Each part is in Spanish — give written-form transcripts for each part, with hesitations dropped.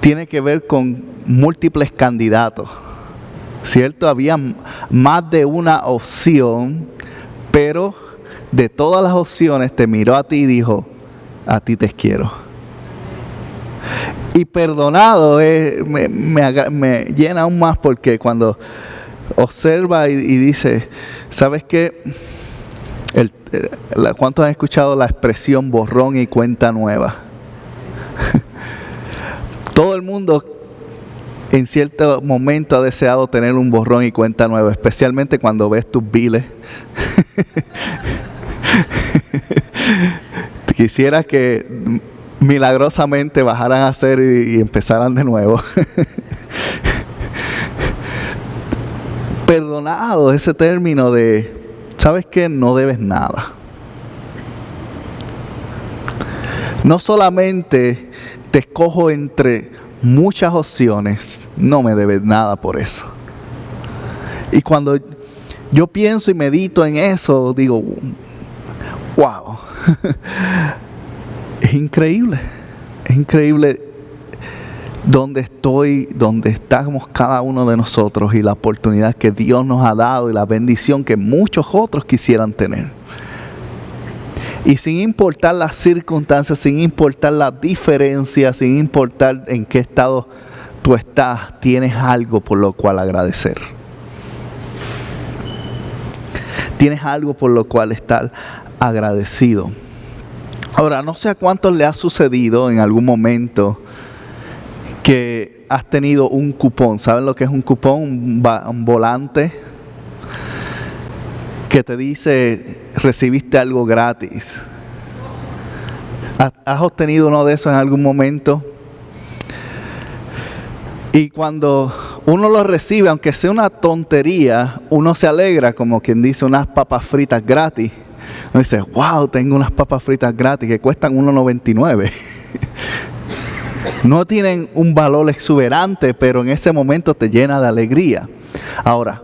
tiene que ver con múltiples candidatos, ¿cierto? Había más de una opción, pero de todas las opciones te miró a ti y dijo, a ti te quiero. Y perdonado me llena aún más, porque cuando observa y dice, ¿sabes qué? ¿Cuántos han escuchado la expresión borrón y cuenta nueva? Todo el mundo en cierto momento ha deseado tener un borrón y cuenta nueva, especialmente cuando ves tus biles. Quisiera que milagrosamente bajaran a cero y empezaran de nuevo. Perdonado, ese término de, ¿sabes qué? No debes nada. No solamente te escojo entre muchas opciones, no me debes nada por eso. Y cuando yo pienso y medito en eso, digo, wow. Es increíble donde estoy, donde estamos cada uno de nosotros, y la oportunidad que Dios nos ha dado y la bendición que muchos otros quisieran tener. Y sin importar las circunstancias, sin importar las diferencias, sin importar en qué estado tú estás, tienes algo por lo cual agradecer. Tienes algo por lo cual estar agradecido. Ahora, no sé a cuántos le ha sucedido en algún momento que has tenido un cupón. ¿Saben lo que es un cupón? Un volante que te dice, recibiste algo gratis. ¿Has obtenido uno de esos en algún momento? Y cuando uno lo recibe, aunque sea una tontería, uno se alegra, como quien dice, unas papas fritas gratis. Uno dice, wow, tengo unas papas fritas gratis que cuestan $1.99. No tienen un valor exuberante, pero en ese momento te llena de alegría. Ahora,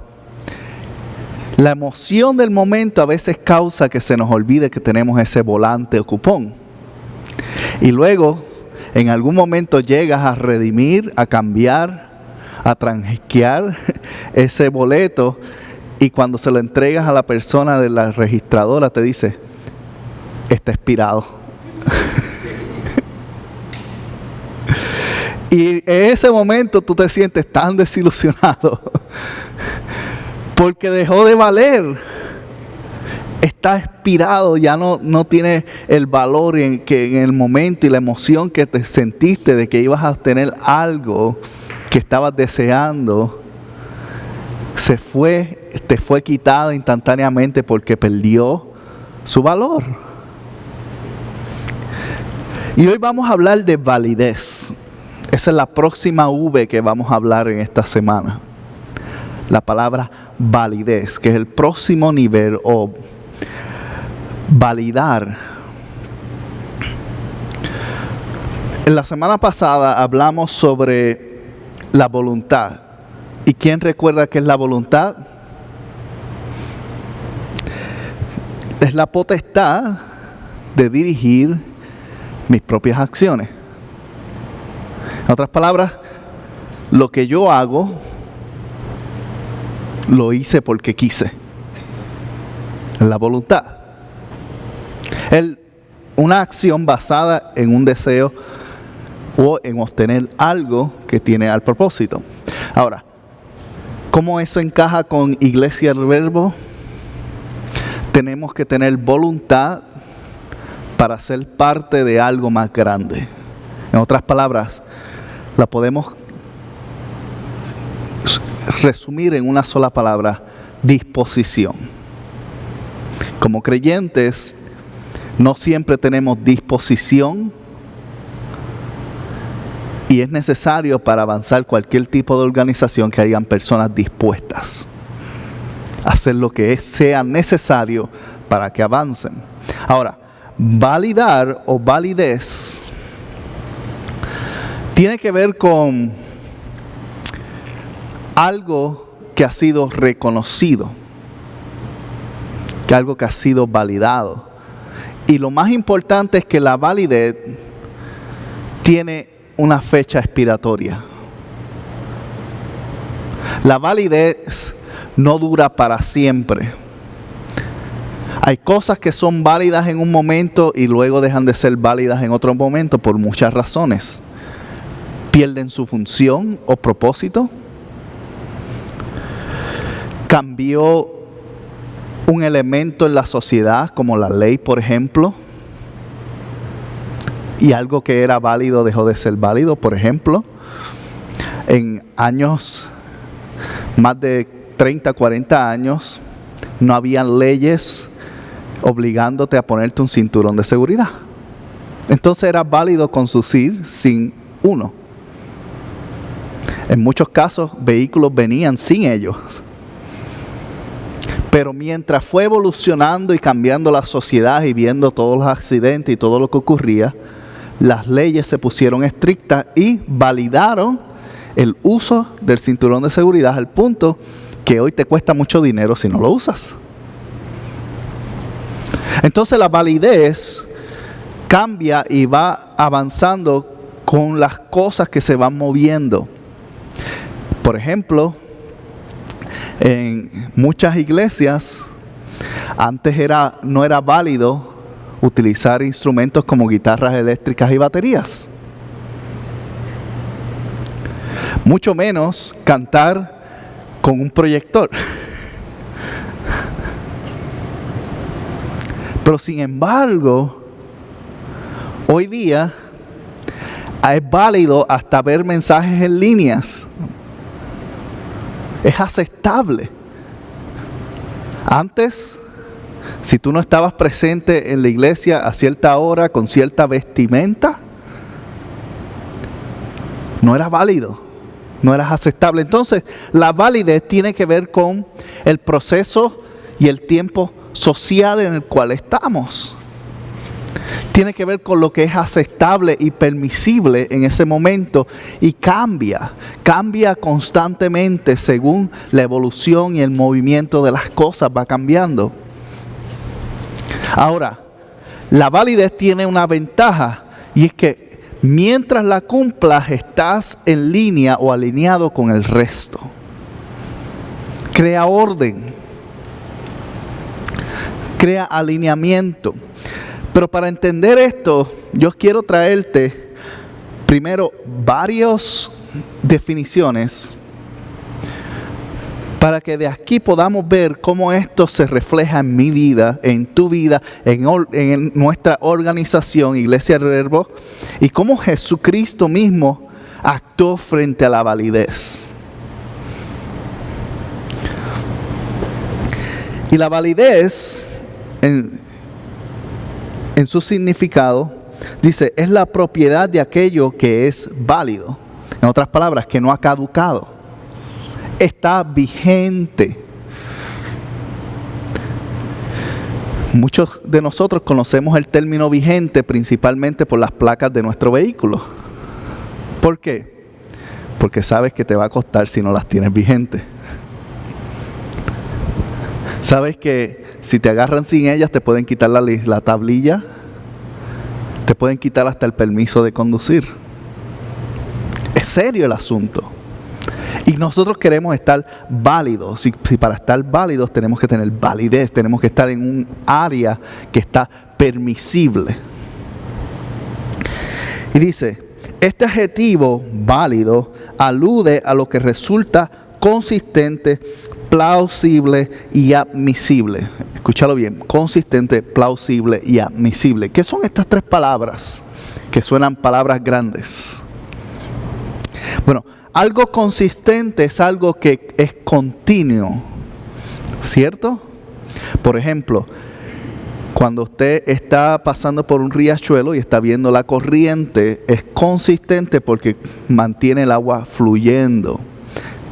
la emoción del momento a veces causa que se nos olvide que tenemos ese volante o cupón. Y luego, en algún momento llegas a redimir, a cambiar, a transquear ese boleto, y cuando se lo entregas a la persona de la registradora te dice, está expirado. Y en ese momento tú te sientes tan desilusionado porque dejó de valer. Está expirado, ya no tiene el valor que en el momento y la emoción que te sentiste de que ibas a obtener algo que estabas deseando, te fue quitada instantáneamente porque perdió su valor. Y hoy vamos a hablar de validez. Esa es la próxima V que vamos a hablar en esta semana. La palabra validez, que es el próximo nivel, o validar. En la semana pasada hablamos sobre la voluntad. ¿Y quién recuerda qué es la voluntad? Es la potestad de dirigir mis propias acciones. En otras palabras, lo que yo hago, lo hice porque quise. Es la voluntad. Una acción basada en un deseo o en obtener algo que tiene al propósito. Ahora, ¿cómo eso encaja con Iglesia del Verbo? Tenemos que tener voluntad para ser parte de algo más grande. En otras palabras, la podemos resumir en una sola palabra: disposición. Como creyentes, no siempre tenemos disposición, y es necesario para avanzar cualquier tipo de organización que hayan personas dispuestas a hacer lo que sea necesario para que avancen. Ahora, validar o validez tiene que ver con algo que ha sido reconocido, que algo que ha sido validado. Y lo más importante es que la validez tiene una fecha expiratoria. La validez no dura para siempre. Hay cosas que son válidas en un momento y luego dejan de ser válidas en otro momento por muchas razones. Pierden su función o propósito. Cambió un elemento en la sociedad, como la ley, por ejemplo. Y algo que era válido dejó de ser válido, por ejemplo. En años, más de 30, 40 años, no habían leyes obligándote a ponerte un cinturón de seguridad. Entonces era válido conducir sin uno. En muchos casos, vehículos venían sin ellos. Pero mientras fue evolucionando y cambiando la sociedad y viendo todos los accidentes y todo lo que ocurría, las leyes se pusieron estrictas y validaron el uso del cinturón de seguridad al punto que hoy te cuesta mucho dinero si no lo usas. Entonces la validez cambia y va avanzando con las cosas que se van moviendo. Por ejemplo, en muchas iglesias antes no era válido utilizar instrumentos como guitarras eléctricas y baterías. Mucho menos cantar con un proyector. Pero sin embargo, hoy día es válido hasta ver mensajes en líneas. Es aceptable. Antes, si tú no estabas presente en la iglesia a cierta hora, con cierta vestimenta, no era válido, no eras aceptable. Entonces, la validez tiene que ver con el proceso y el tiempo social en el cual estamos. Tiene que ver con lo que es aceptable y permisible en ese momento y cambia constantemente según la evolución y el movimiento de las cosas va cambiando. Ahora, la validez tiene una ventaja y es que mientras la cumplas estás en línea o alineado con el resto. Crea orden, crea alineamiento. Pero para entender esto, yo quiero traerte primero varias definiciones para que de aquí podamos ver cómo esto se refleja en mi vida, en tu vida, en nuestra organización, Iglesia del Verbo, y cómo Jesucristo mismo actuó frente a la validez. Y la validez, en su significado, dice, es la propiedad de aquello que es válido. En otras palabras, que no ha caducado. Está vigente. Muchos de nosotros conocemos el término vigente principalmente por las placas de nuestro vehículo. ¿Por qué? Porque sabes que te va a costar si no las tienes vigentes. Sabes que si te agarran sin ellas te pueden quitar la tablilla, te pueden quitar hasta el permiso de conducir. Es serio el asunto. Y nosotros queremos estar válidos. Si para estar válidos tenemos que tener validez, tenemos que estar en un área que está permisible. Y dice, este adjetivo válido alude a lo que resulta consistente, plausible y admisible. Escúchalo bien, consistente, plausible y admisible. ¿Qué son estas tres palabras? Que suenan palabras grandes. Bueno, algo consistente es algo que es continuo, ¿cierto? Por ejemplo, cuando usted está pasando por un riachuelo y está viendo la corriente, es consistente porque mantiene el agua fluyendo.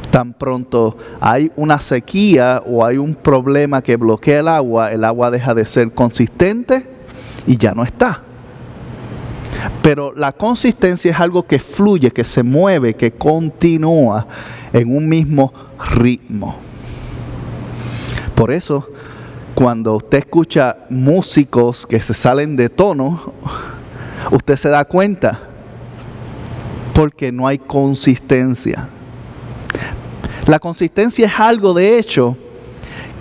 Tan pronto hay una sequía o hay un problema que bloquea el agua deja de ser consistente y ya no está. Pero la consistencia es algo que fluye, que se mueve, que continúa en un mismo ritmo. Por eso, cuando usted escucha músicos que se salen de tono, usted se da cuenta Porque no hay consistencia. La consistencia es algo, de hecho,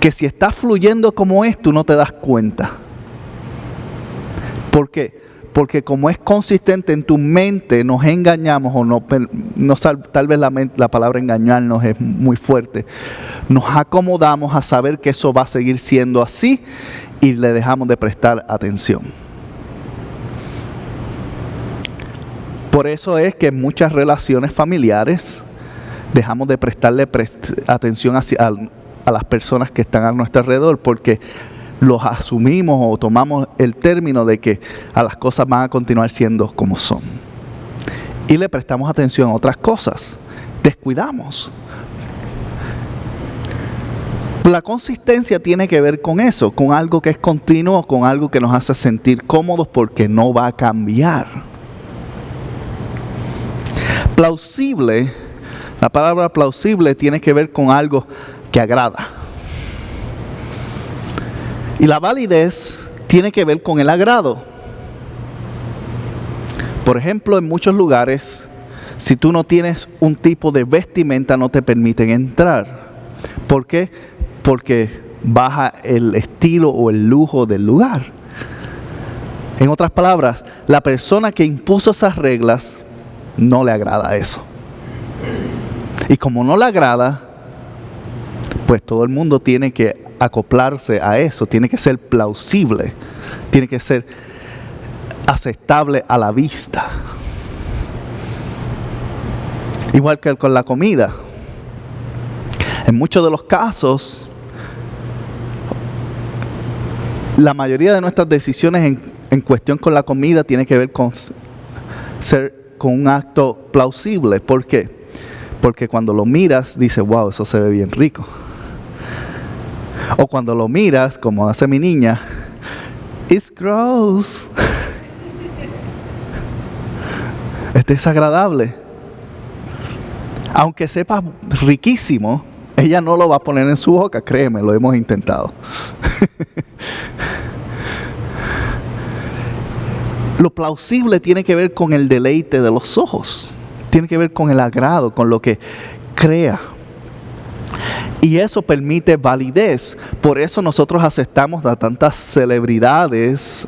que si está fluyendo como es, tú no te das cuenta. ¿Por qué? Porque como es consistente en tu mente, nos engañamos o no tal vez la palabra engañarnos es muy fuerte. Nos acomodamos a saber que eso va a seguir siendo así y le dejamos de prestar atención. Por eso es que en muchas relaciones familiares dejamos de prestarle atención a las personas que están a nuestro alrededor, porque los asumimos o tomamos el término de que a las cosas van a continuar siendo como son. Y le prestamos atención a otras cosas. Descuidamos. La consistencia tiene que ver con eso, con algo que es continuo, con algo que nos hace sentir cómodos porque no va a cambiar. Plausible, la palabra plausible tiene que ver con algo que agrada. Y la validez tiene que ver con el agrado. Por ejemplo, en muchos lugares, si tú no tienes un tipo de vestimenta, no te permiten entrar. ¿Por qué? Porque baja el estilo o el lujo del lugar. En otras palabras, la persona que impuso esas reglas no le agrada eso. Y como no le agrada, pues todo el mundo tiene que acoplarse a eso, tiene que ser plausible, tiene que ser aceptable a la vista. Igual que con la comida. En muchos de los casos, la mayoría de nuestras decisiones en cuestión con la comida tiene que ver con un acto plausible. ¿Por qué? Porque cuando lo miras, dices, wow, eso se ve bien rico. O cuando lo miras, como hace mi niña, it's gross. Es desagradable. Aunque sepa riquísimo, ella no lo va a poner en su boca, créeme, lo hemos intentado. Lo plausible tiene que ver con el deleite de los ojos. Tiene que ver con el agrado, con lo que crea. Y eso permite validez. Por eso nosotros aceptamos a tantas celebridades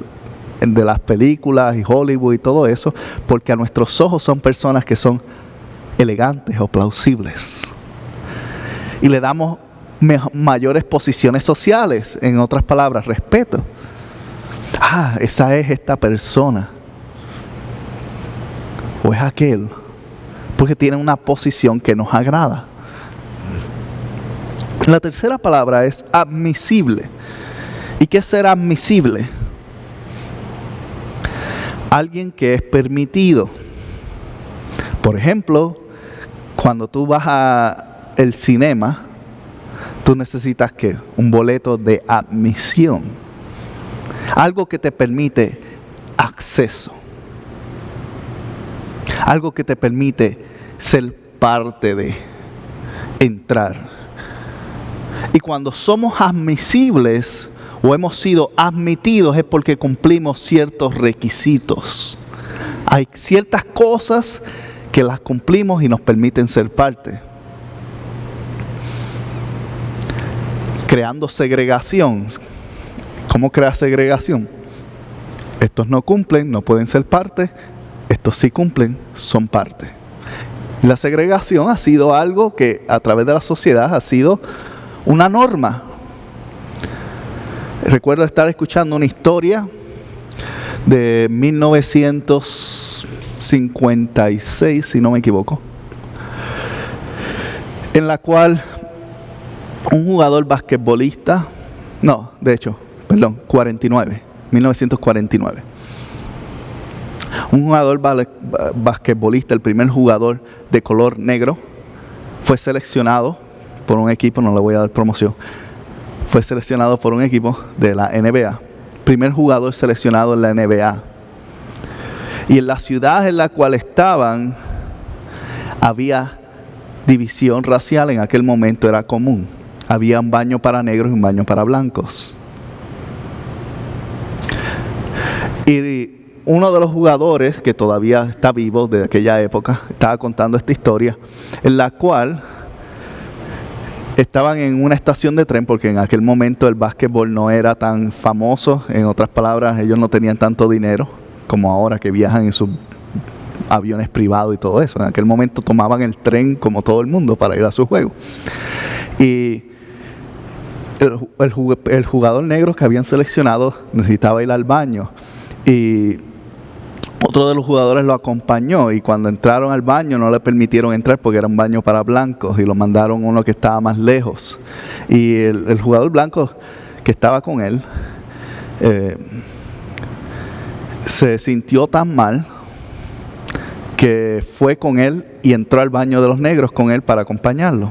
de las películas y Hollywood y todo eso, porque a nuestros ojos son personas que son elegantes o plausibles. Y le damos mayores posiciones sociales, en otras palabras, respeto. Ah, esa es esta persona. O es aquel. Porque tiene una posición que nos agrada. La tercera palabra es admisible. ¿Y qué es ser admisible? Alguien que es permitido. Por ejemplo, cuando tú vas al cinema, tú necesitas ¿qué? Un boleto de admisión. Algo que te permite acceso. Algo que te permite ser parte de, entrar. Y cuando somos admisibles o hemos sido admitidos es porque cumplimos ciertos requisitos. Hay ciertas cosas que las cumplimos y nos permiten ser parte. Creando segregación. ¿Cómo crea segregación? Estos no cumplen, no pueden ser parte. Estos sí cumplen, son parte. La segregación ha sido algo que a través de la sociedad ha sido una norma. Recuerdo estar escuchando una historia de 1956, si no me equivoco, en la cual un jugador basquetbolista, 1949. Un jugador basquetbolista, el primer jugador de color negro, fue seleccionado por un equipo, no le voy a dar promoción, fue seleccionado por un equipo de la NBA. Primer jugador seleccionado en la NBA. Y en la ciudad en la cual estaban, había división racial, en aquel momento era común. Había un baño para negros y un baño para blancos. Y uno de los jugadores que todavía está vivo de aquella época estaba contando esta historia, en la cual estaban en una estación de tren, porque en aquel momento el básquetbol no era tan famoso. En otras palabras, ellos no tenían tanto dinero como ahora que viajan en sus aviones privados y todo eso. En aquel momento tomaban el tren como todo el mundo para ir a su juego. Y el jugador negro que habían seleccionado necesitaba ir al baño. Y otro de los jugadores lo acompañó, y cuando entraron al baño no le permitieron entrar porque era un baño para blancos, y lo mandaron a uno que estaba más lejos. Y el jugador blanco que estaba con él se sintió tan mal que fue con él y entró al baño de los negros con él para acompañarlo,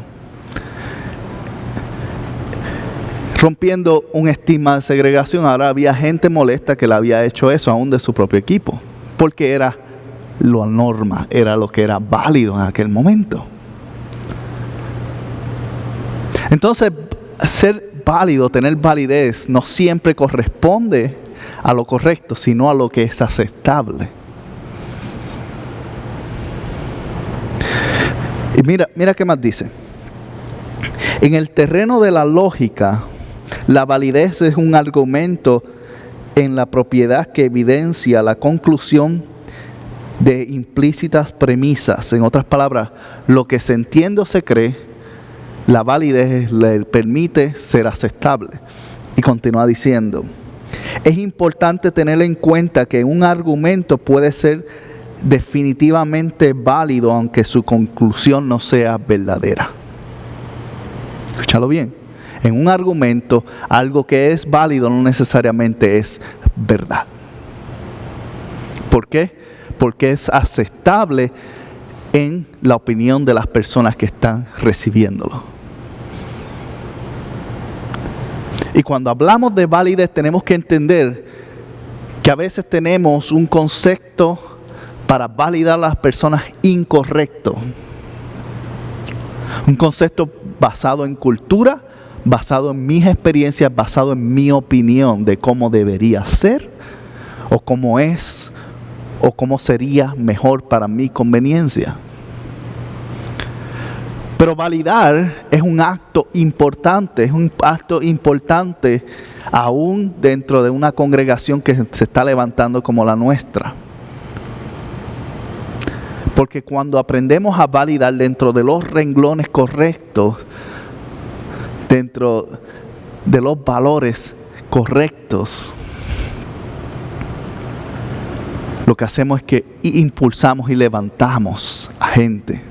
rompiendo un estigma de segregación. Ahora había gente molesta que le había hecho eso aún de su propio equipo, porque era la norma, era lo que era válido en aquel momento. Entonces, ser válido, tener validez, no siempre corresponde a lo correcto, sino a lo que es aceptable. Y mira qué más dice. En el terreno de la lógica, la validez es un argumento en la propiedad que evidencia la conclusión de implícitas premisas. En otras palabras, lo que se entiende o se cree, la validez le permite ser aceptable. Y continúa diciendo, es importante tener en cuenta que un argumento puede ser definitivamente válido aunque su conclusión no sea verdadera. Escúchalo bien. En un argumento, algo que es válido no necesariamente es verdad. ¿Por qué? Porque es aceptable en la opinión de las personas que están recibiéndolo. Y cuando hablamos de validez, tenemos que entender que a veces tenemos un concepto para validar a las personas incorrecto. Un concepto basado en cultura, basado en mis experiencias, basado en mi opinión de cómo debería ser, o cómo es, o cómo sería mejor para mi conveniencia. Pero validar es un acto importante aún dentro de una congregación que se está levantando como la nuestra. Porque cuando aprendemos a validar dentro de los renglones correctos, dentro de los valores correctos, lo que hacemos es que impulsamos y levantamos a gente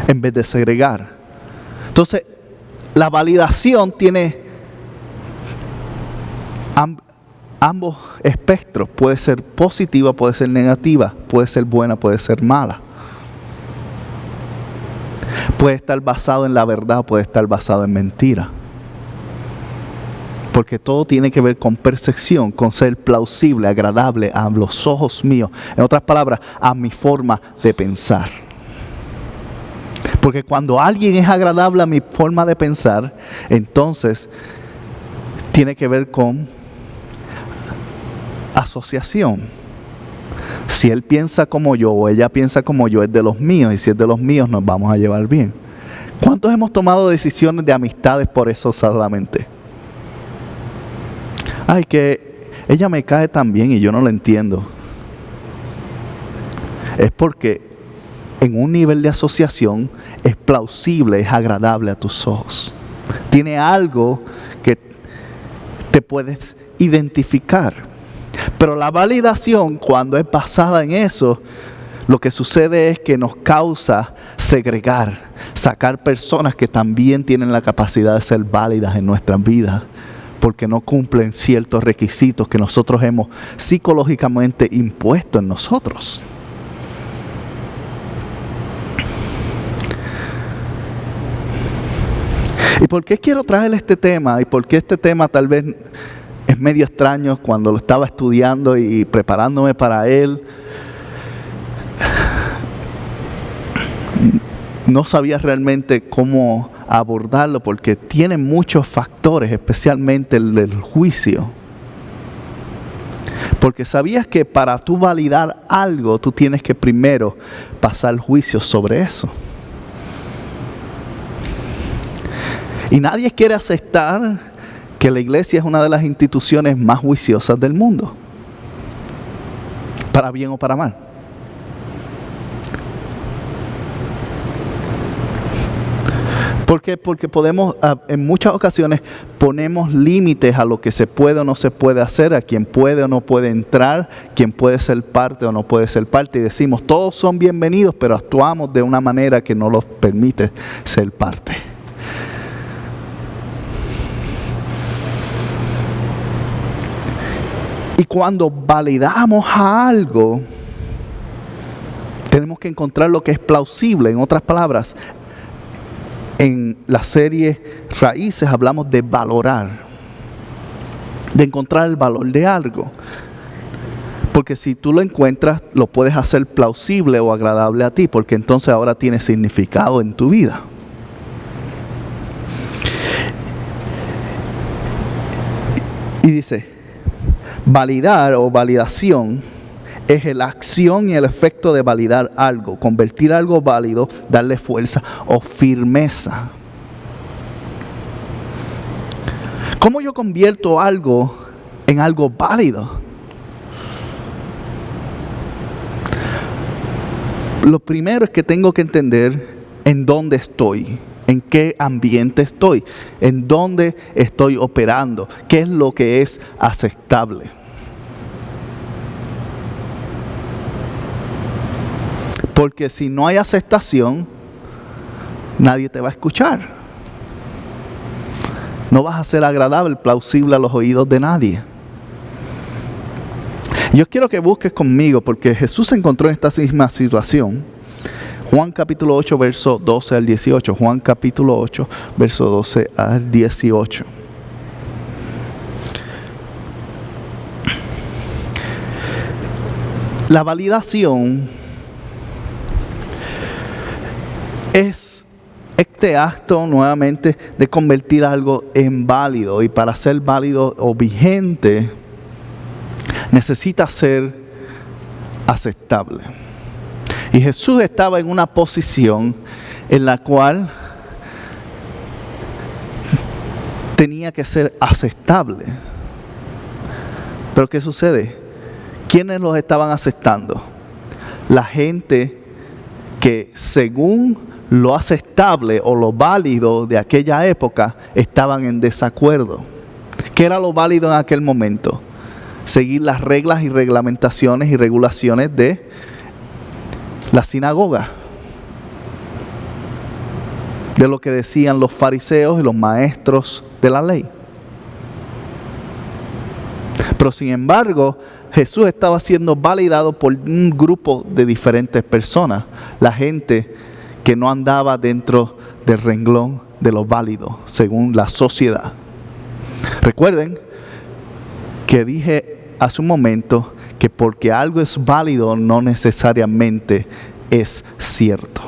en vez de segregar. Entonces, la validación tiene ambos espectros. Puede ser positiva, puede ser negativa, puede ser buena, puede ser mala. Puede estar basado en la verdad, puede estar basado en mentira. Porque todo tiene que ver con percepción, con ser plausible, agradable a los ojos míos. En otras palabras, a mi forma de pensar. Porque cuando alguien es agradable a mi forma de pensar, entonces tiene que ver con asociación. Si él piensa como yo o ella piensa como yo, es de los míos, y si es de los míos nos vamos a llevar bien. ¿Cuántos hemos tomado decisiones de amistades por eso solamente? Ay, que ella me cae tan bien y yo no la entiendo. Es porque en un nivel de asociación es plausible, es agradable a tus ojos. Tiene algo que te puedes identificar. Pero la validación, cuando es basada en eso, lo que sucede es que nos causa segregar, sacar personas que también tienen la capacidad de ser válidas en nuestras vidas, porque no cumplen ciertos requisitos que nosotros hemos psicológicamente impuesto en nosotros. ¿Y por qué quiero traer este tema? ¿Y por qué este tema tal vez es medio extraño cuando lo estaba estudiando y preparándome para él? No sabía realmente cómo abordarlo porque tiene muchos factores, especialmente el del juicio. Porque sabías que para tú validar algo, tú tienes que primero pasar juicio sobre eso. Y nadie quiere aceptar que la iglesia es una de las instituciones más juiciosas del mundo. Para bien o para mal. ¿Por qué? Porque podemos, en muchas ocasiones, ponemos límites a lo que se puede o no se puede hacer, a quien puede o no puede entrar, quien puede ser parte o no puede ser parte. Y decimos, todos son bienvenidos, pero actuamos de una manera que no los permite ser parte. Y cuando validamos a algo, tenemos que encontrar lo que es plausible. En otras palabras, en la serie Raíces hablamos de valorar, de encontrar el valor de algo. Porque si tú lo encuentras, lo puedes hacer plausible o agradable a ti, porque entonces ahora tiene significado en tu vida. Y dice, validar o validación es la acción y el efecto de validar algo, convertir algo válido, darle fuerza o firmeza. ¿Cómo yo convierto algo en algo válido? Lo primero es que tengo que entender en dónde estoy, en qué ambiente estoy, en dónde estoy operando, qué es lo que es aceptable. Porque si no hay aceptación, nadie te va a escuchar. No vas a ser agradable, plausible a los oídos de nadie. Yo quiero que busques conmigo, porque Jesús se encontró en esta misma situación. Juan capítulo 8, verso 12 al 18. Juan capítulo 8, verso 12 al 18. La validación es este acto nuevamente de convertir algo en válido, y para ser válido o vigente necesita ser aceptable. Y Jesús estaba en una posición en la cual tenía que ser aceptable. Pero ¿qué sucede? ¿Quiénes los estaban aceptando? La gente que según lo aceptable o lo válido de aquella época estaban en desacuerdo. ¿Qué era lo válido en aquel momento? Seguir las reglas y reglamentaciones y regulaciones de la sinagoga, de lo que decían los fariseos y los maestros de la ley. Pero sin embargo, Jesús estaba siendo validado por un grupo de diferentes personas, la gente que no andaba dentro del renglón de lo válido, según la sociedad. Recuerden que dije hace un momento que porque algo es válido no necesariamente es cierto.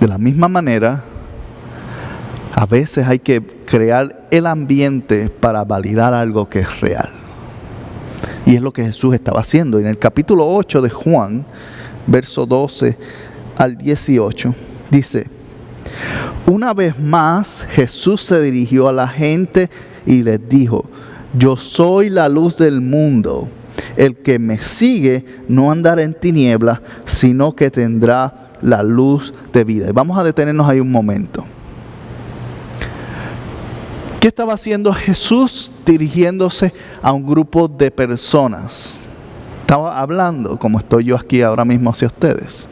De la misma manera, a veces hay que crear el ambiente para validar algo que es real. Y es lo que Jesús estaba haciendo. En el capítulo 8 de Juan, verso 12 al 18, dice: una vez más Jesús se dirigió a la gente y les dijo: yo soy la luz del mundo. El que me sigue no andará en tinieblas, sino que tendrá la luz de vida. Y vamos a detenernos ahí un momento. ¿Qué estaba haciendo Jesús dirigiéndose a un grupo de personas? Estaba hablando como estoy yo aquí ahora mismo hacia ustedes.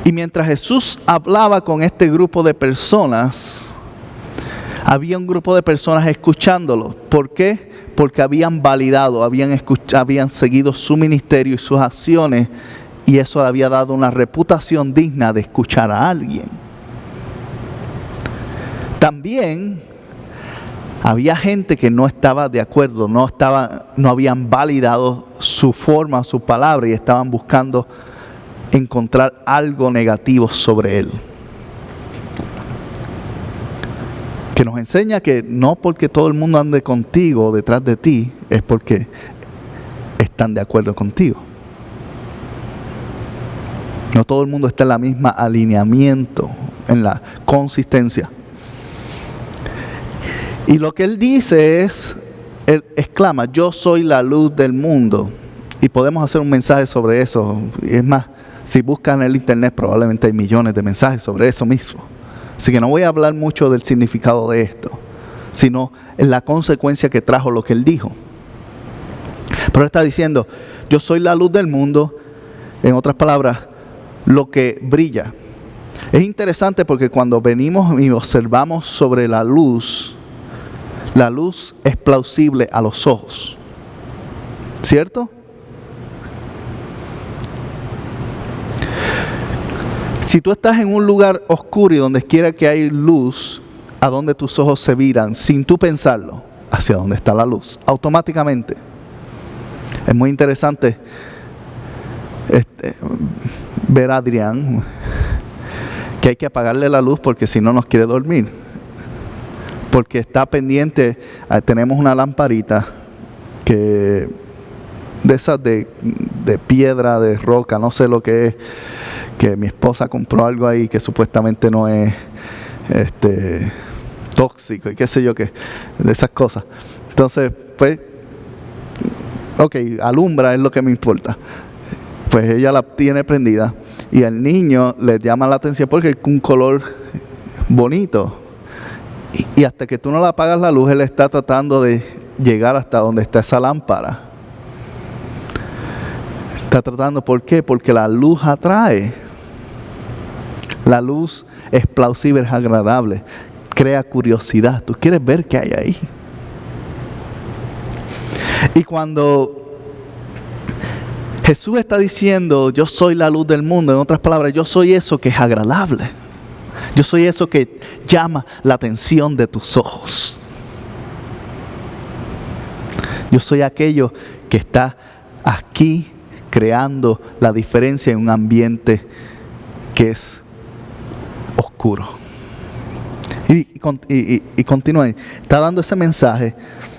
Y mientras Jesús hablaba con este grupo de personas, había un grupo de personas escuchándolo. ¿Por qué? Porque habían validado, habían seguido su ministerio y sus acciones, y eso le había dado una reputación digna de escuchar a alguien. También había gente que no estaba de acuerdo, no habían validado su forma, su palabra, y estaban buscando encontrar algo negativo sobre él. Que nos enseña que no porque todo el mundo ande contigo o detrás de ti, es porque están de acuerdo contigo. No todo el mundo está en la misma alineamiento, en la consistencia. Y lo que él dice es, él exclama, yo soy la luz del mundo. Y podemos hacer un mensaje sobre eso. Es más, si buscan en el internet probablemente hay millones de mensajes sobre eso mismo. Así que no voy a hablar mucho del significado de esto, sino en la consecuencia que trajo lo que él dijo. Pero él está diciendo, yo soy la luz del mundo, en otras palabras, lo que brilla. Es interesante porque cuando venimos y observamos sobre la luz es plausible a los ojos. ¿Cierto? Si tú estás en un lugar oscuro y donde quiera que hay luz, a donde tus ojos se viran, sin tú pensarlo, hacia donde está la luz, automáticamente. Es muy interesante ver a Adrián, que hay que apagarle la luz porque si no nos quiere dormir. Porque está pendiente, tenemos una lamparita que de esas de piedra, de roca, no sé lo que es, que mi esposa compró algo ahí que supuestamente no es tóxico y qué sé yo qué, de esas cosas. Entonces, pues, ok, alumbra es lo que me importa. Pues ella la tiene prendida y al niño le llama la atención porque es un color bonito. Y hasta que tú no le apagas la luz, él está tratando de llegar hasta donde está esa lámpara. Está tratando, ¿por qué? Porque la luz atrae. La luz es plausible, es agradable, crea curiosidad. Tú quieres ver qué hay ahí. Y cuando Jesús está diciendo, yo soy la luz del mundo, en otras palabras, yo soy eso que es agradable. Yo soy eso que llama la atención de tus ojos. Yo soy aquello que está aquí creando la diferencia en un ambiente que es oscuro. Y continúa, está dando ese mensaje.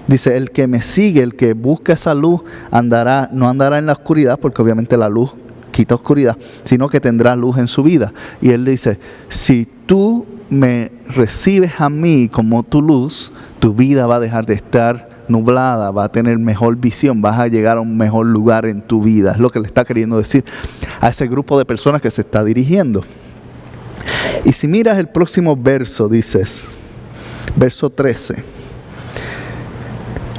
Dice, el que me sigue, el que busca esa luz, no andará en la oscuridad, porque obviamente la luz quita oscuridad, sino que tendrá luz en su vida. Y él dice, si tú me recibes a mí como tu luz, tu vida va a dejar de estar nublada, va a tener mejor visión, vas a llegar a un mejor lugar en tu vida. Es lo que le está queriendo decir a ese grupo de personas que se está dirigiendo. Y si miras el próximo verso, dices, verso 13,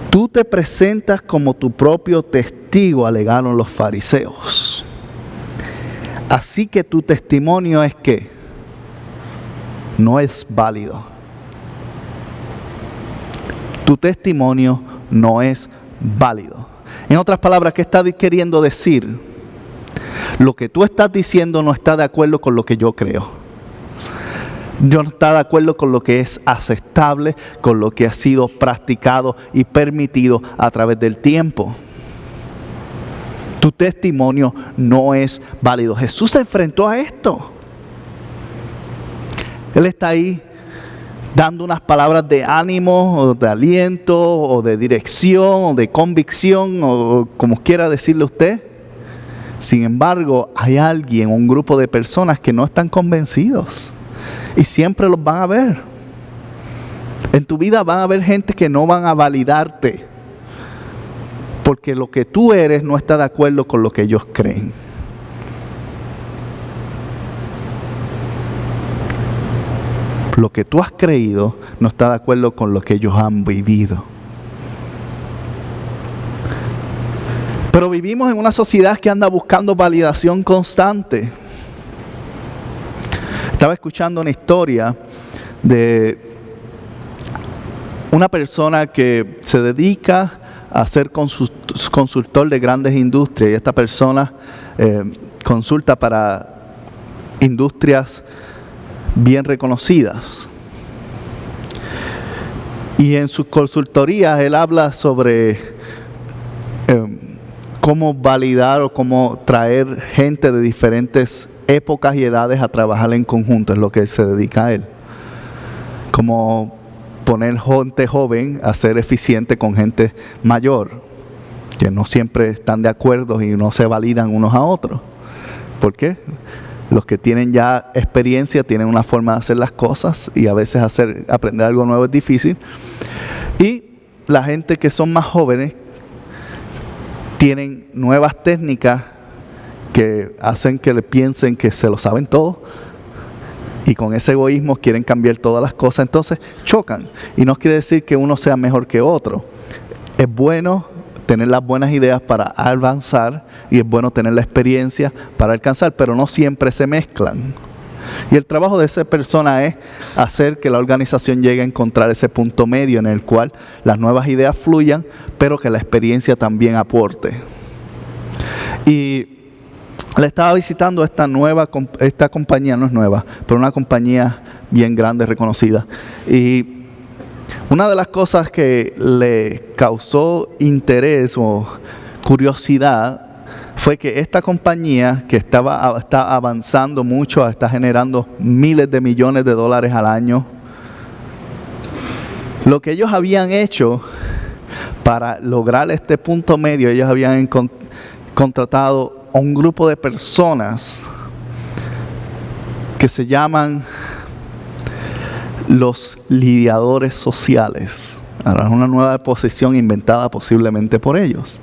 tú te presentas como tu propio testigo, alegaron los fariseos. Así que tu testimonio es que no es válido. Tu testimonio no es válido. En otras palabras, ¿qué está queriendo decir? Lo que tú estás diciendo no está de acuerdo con lo que yo creo. No está de acuerdo con lo que es aceptable, con lo que ha sido practicado y permitido a través del tiempo. Tu testimonio no es válido. Jesús se enfrentó a esto. Él está ahí dando unas palabras de ánimo, o de aliento, o de dirección, o de convicción, o como quiera decirle usted. Sin embargo, hay alguien, un grupo de personas que no están convencidos. Y siempre los van a ver. En tu vida van a haber gente que no van a validarte. Porque lo que tú eres no está de acuerdo con lo que ellos creen. Lo que tú has creído no está de acuerdo con lo que ellos han vivido. Pero vivimos en una sociedad que anda buscando validación constante. Estaba escuchando una historia de una persona que se dedica a ser consultor de grandes industrias. Y esta persona consulta para industrias bien reconocidas. Y en sus consultorías él habla sobre cómo validar o cómo traer gente de diferentes épocas y edades a trabajar en conjunto. Es lo que se dedica a él. Como poner gente joven a ser eficiente con gente mayor, que no siempre están de acuerdo y no se validan unos a otros. ¿Por qué? Los que tienen ya experiencia tienen una forma de hacer las cosas y a veces aprender algo nuevo es difícil. Y la gente que son más jóvenes tienen nuevas técnicas que hacen que le piensen que se lo saben todo y con ese egoísmo quieren cambiar todas las cosas, entonces chocan. Y no quiere decir que uno sea mejor que otro. Es bueno tener las buenas ideas para avanzar y es bueno tener la experiencia para alcanzar, pero no siempre se mezclan. Y el trabajo de esa persona es hacer que la organización llegue a encontrar ese punto medio en el cual las nuevas ideas fluyan, pero que la experiencia también aporte. Y le estaba visitando esta compañía, no es nueva, pero una compañía bien grande, reconocida. Y una de las cosas que le causó interés o curiosidad fue que esta compañía que está avanzando mucho, está generando miles de millones de dólares al año. Lo que ellos habían hecho para lograr este punto medio, ellos habían contratado a un grupo de personas que se llaman los lidiadores sociales. Ahora es una nueva posición inventada posiblemente por ellos.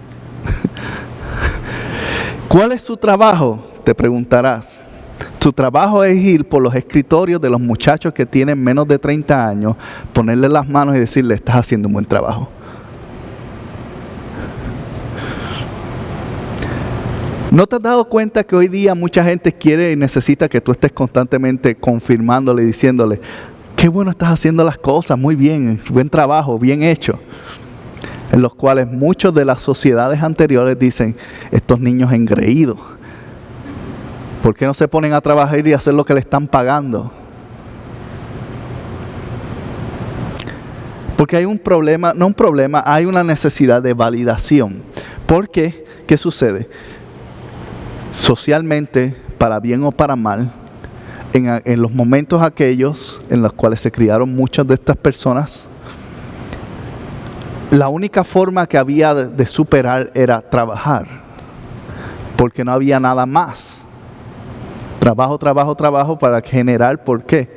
¿Cuál es su trabajo? Te preguntarás. Su trabajo es ir por los escritorios de los muchachos que tienen menos de 30 años, ponerle las manos y decirle, estás haciendo un buen trabajo. ¿No te has dado cuenta que hoy día mucha gente quiere y necesita que tú estés constantemente confirmándole y diciéndole, qué bueno estás haciendo las cosas, muy bien, buen trabajo, bien hecho? En los cuales muchos de las sociedades anteriores dicen, estos niños engreídos, ¿por qué no se ponen a trabajar y hacer lo que le están pagando? Porque hay un problema, no un problema, hay una necesidad de validación. ¿Por qué? ¿Qué sucede? Socialmente, para bien o para mal, en los momentos aquellos en los cuales se criaron muchas de estas personas, la única forma que había de superar era trabajar, porque no había nada más. Trabajo, trabajo, trabajo para generar, ¿por qué?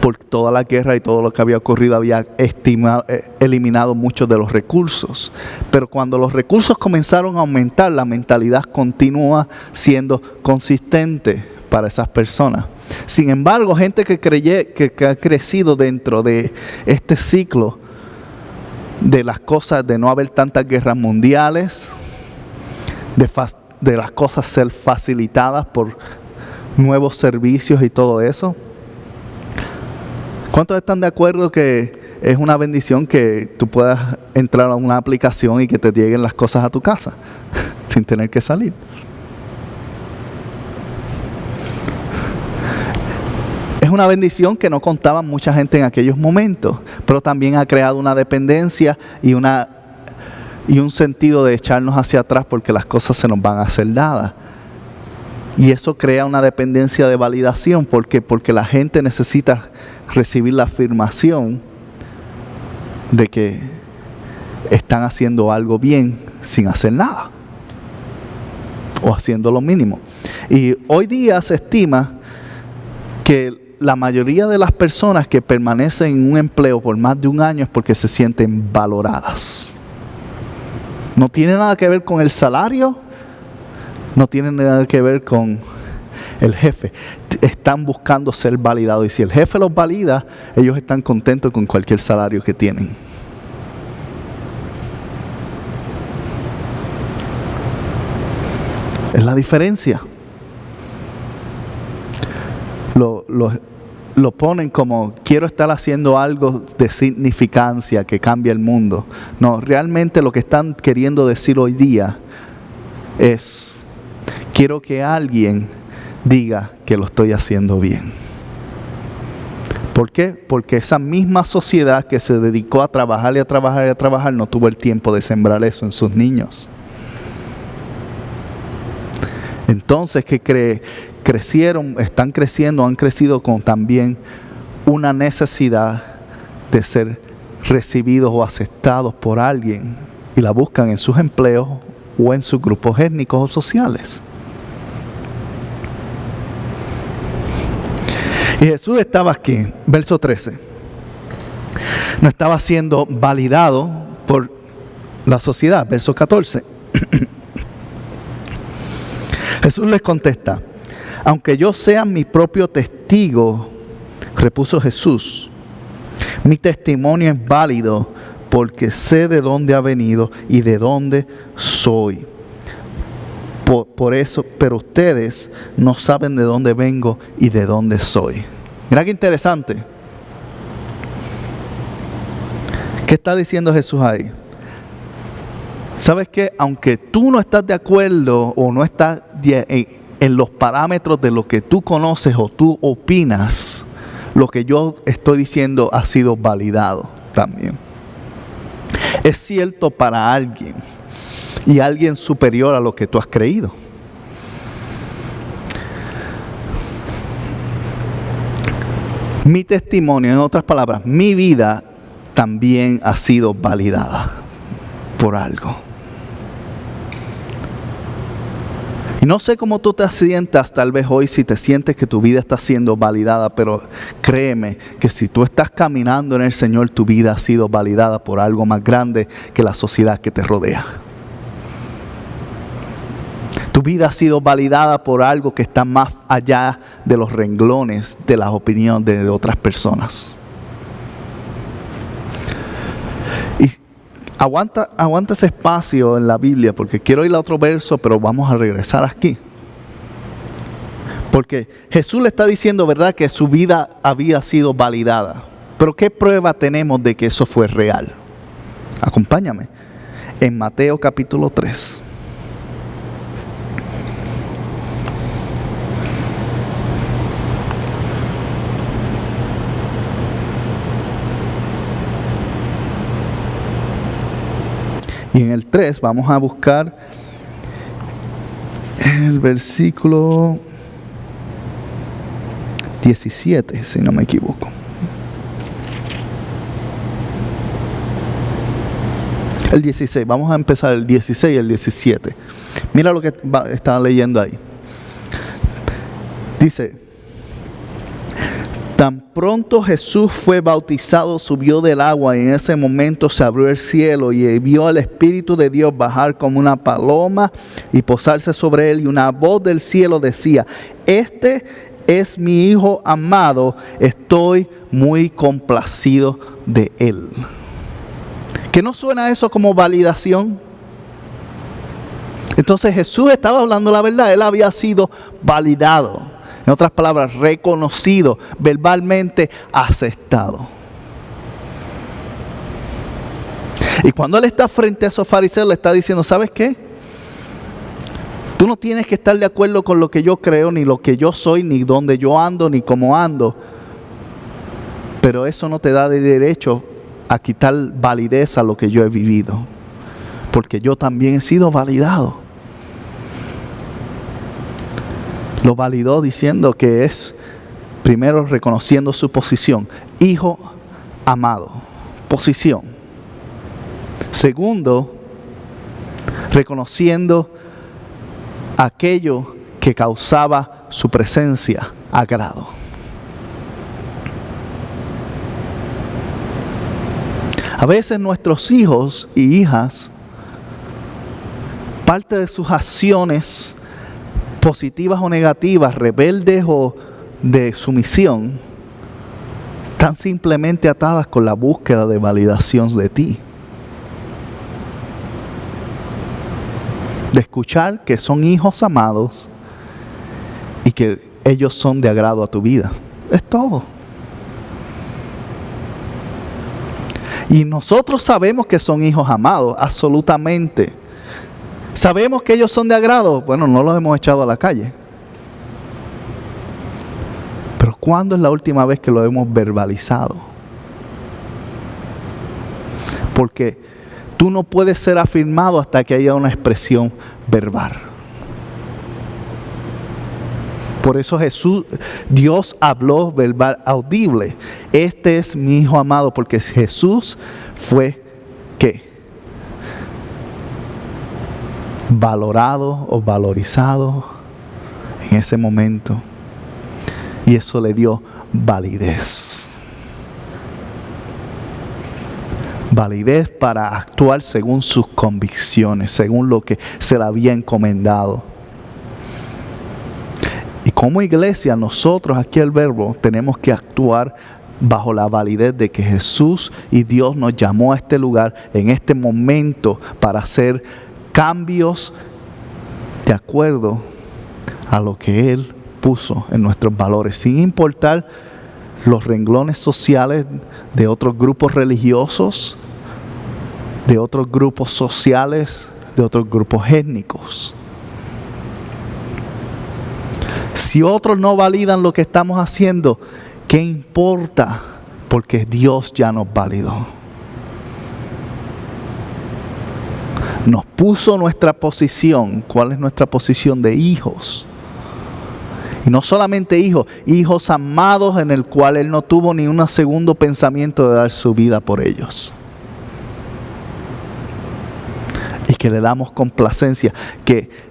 Por toda la guerra y todo lo que había ocurrido había eliminado muchos de los recursos. Pero cuando los recursos comenzaron a aumentar, la mentalidad continúa siendo consistente para esas personas. Sin embargo, gente que ha crecido dentro de este ciclo de las cosas, de no haber tantas guerras mundiales, de las cosas ser facilitadas por nuevos servicios y todo eso. ¿Cuántos están de acuerdo que es una bendición que tú puedas entrar a una aplicación y que te lleguen las cosas a tu casa sin tener que salir? Es una bendición que no contaba mucha gente en aquellos momentos, pero también ha creado una dependencia y un sentido de echarnos hacia atrás porque las cosas se nos van a hacer dadas. Y eso crea una dependencia de validación. ¿Por qué? Porque la gente necesita recibir la afirmación de que están haciendo algo bien sin hacer nada o haciendo lo mínimo. Y hoy día se estima que la mayoría de las personas que permanecen en un empleo por más de un año es porque se sienten valoradas. No tiene nada que ver con el salario, no tiene nada que ver con el jefe. Están buscando ser validados y si el jefe los valida, ellos están contentos con cualquier salario que tienen. Es la diferencia. Lo ponen como quiero estar haciendo algo de significancia que cambie el mundo. No, realmente lo que están queriendo decir hoy día es quiero que alguien diga que lo estoy haciendo bien. ¿Por qué? Porque esa misma sociedad que se dedicó a trabajar y a trabajar y a trabajar no tuvo el tiempo de sembrar eso en sus niños. Entonces, ¿qué crecieron? Están creciendo, han crecido con también una necesidad de ser recibidos o aceptados por alguien y la buscan en sus empleos o en sus grupos étnicos o sociales. Y Jesús estaba aquí, verso 13. No estaba siendo validado por la sociedad, verso 14. Jesús les contesta: aunque yo sea mi propio testigo, repuso Jesús, mi testimonio es válido porque sé de dónde ha venido y de dónde soy. Por eso, pero ustedes no saben de dónde vengo y de dónde soy. Mira qué interesante. ¿Qué está diciendo Jesús ahí? ¿Sabes qué? Aunque tú no estás de acuerdo o no estás en los parámetros de lo que tú conoces o tú opinas, lo que yo estoy diciendo ha sido validado también. Es cierto para alguien y alguien superior a lo que tú has creído. Mi testimonio, en otras palabras, mi vida también ha sido validada por algo. Y no sé cómo tú te sientas tal vez hoy, si te sientes que tu vida está siendo validada, pero créeme que si tú estás caminando en el Señor, tu vida ha sido validada por algo más grande que la sociedad que te rodea. Tu vida ha sido validada por algo que está más allá de los renglones de las opiniones de otras personas. Y aguanta ese espacio en la Biblia, porque quiero ir a otro verso, pero vamos a regresar aquí. Porque Jesús le está diciendo, ¿verdad?, que su vida había sido validada. Pero ¿qué prueba tenemos de que eso fue real? Acompáñame. En Mateo capítulo 3. Y en el 3 vamos a buscar el versículo 17, si no me equivoco. El 16, vamos a empezar el 16 y el 17. Mira lo que estaba leyendo ahí. Dice: tan pronto Jesús fue bautizado, subió del agua, y en ese momento se abrió el cielo y vio al Espíritu de Dios bajar como una paloma y posarse sobre él, y una voz del cielo decía: este es mi Hijo amado, estoy muy complacido de él. ¿Que no suena eso como validación? Entonces Jesús estaba hablando la verdad, él había sido validado. En otras palabras, reconocido, verbalmente aceptado. Y cuando él está frente a esos fariseos, le está diciendo: ¿sabes qué? Tú no tienes que estar de acuerdo con lo que yo creo, ni lo que yo soy, ni dónde yo ando, ni cómo ando. Pero eso no te da de derecho a quitar validez a lo que yo he vivido. Porque yo también he sido validado. Lo validó diciendo que es, primero, reconociendo su posición, hijo amado, posición. Segundo, reconociendo aquello que causaba su presencia, agrado. A veces nuestros hijos y hijas, parte de sus acciones positivas o negativas, rebeldes o de sumisión, están simplemente atadas con la búsqueda de validación de ti. De escuchar que son hijos amados y que ellos son de agrado a tu vida. Es todo. Y nosotros sabemos que son hijos amados, absolutamente. ¿Sabemos que ellos son de agrado? Bueno, no los hemos echado a la calle. Pero ¿cuándo es la última vez que lo hemos verbalizado? Porque tú no puedes ser afirmado hasta que haya una expresión verbal. Por eso Dios habló verbal audible. Este es mi Hijo amado, porque Jesús fue, ¿qué? Valorado o valorizado en ese momento. Y eso le dio validez. Validez para actuar según sus convicciones, según lo que se le había encomendado. Y como iglesia, nosotros aquí el Verbo tenemos que actuar bajo la validez de que Jesús y Dios nos llamó a este lugar en este momento para hacer cambios de acuerdo a lo que Él puso en nuestros valores, sin importar los renglones sociales de otros grupos religiosos, de otros grupos sociales, de otros grupos étnicos. Si otros no validan lo que estamos haciendo, ¿qué importa? Porque Dios ya nos validó. Nos puso nuestra posición. ¿Cuál es nuestra posición de hijos? Y no solamente hijos amados en el cual Él no tuvo ni un segundo pensamiento de dar su vida por ellos. Y que le damos complacencia, que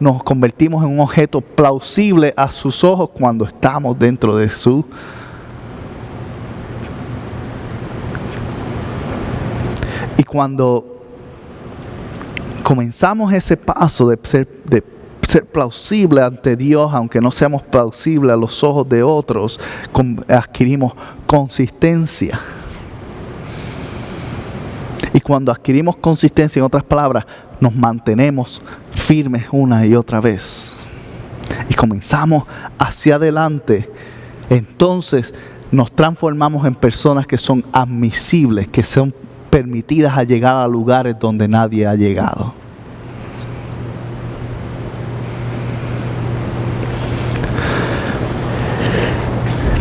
nos convertimos en un objeto plausible a sus ojos cuando estamos dentro de su. Y cuando comenzamos ese paso de ser plausible ante Dios, aunque no seamos plausibles a los ojos de otros, adquirimos consistencia. Y cuando adquirimos consistencia, en otras palabras, nos mantenemos firmes una y otra vez. Y comenzamos hacia adelante. Entonces nos transformamos en personas que son admisibles, que son permitidas a llegar a lugares donde nadie ha llegado.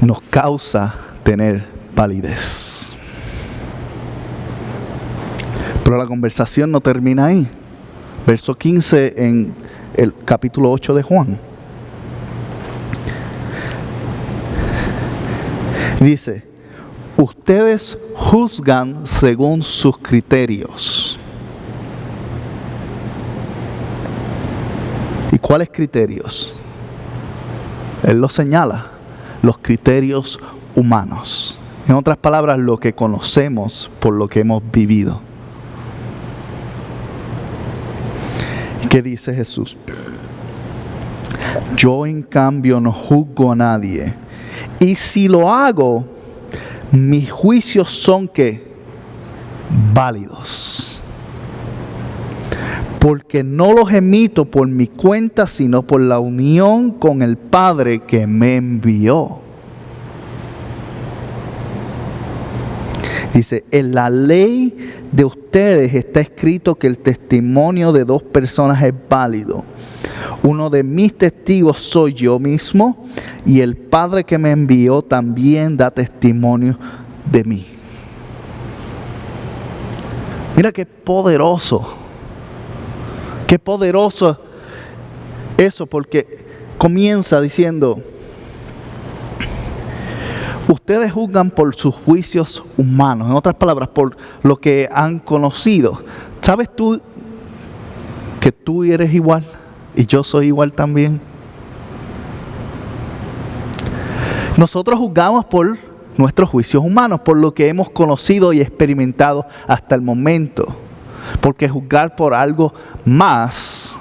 Nos causa tener validez. Pero la conversación no termina ahí. Verso 15 en el capítulo 8 de Juan. Dice, ustedes juzgan según sus criterios. ¿Y cuáles criterios? Él los señala, los criterios humanos. En otras palabras, lo que conocemos por lo que hemos vivido. ¿Qué dice Jesús? Yo en cambio no juzgo a nadie. Y si lo hago, mis juicios son ¿qué? Válidos. Porque no los emito por mi cuenta, sino por la unión con el Padre que me envió. Dice, en la ley de ustedes está escrito que el testimonio de dos personas es válido. Uno de mis testigos soy yo mismo, y el Padre que me envió también da testimonio de mí. Mira qué poderoso eso, porque comienza diciendo, ustedes juzgan por sus juicios humanos, en otras palabras, por lo que han conocido. ¿Sabes tú que tú eres igual y yo soy igual también? Nosotros juzgamos por nuestros juicios humanos, por lo que hemos conocido y experimentado hasta el momento. Porque juzgar por algo más,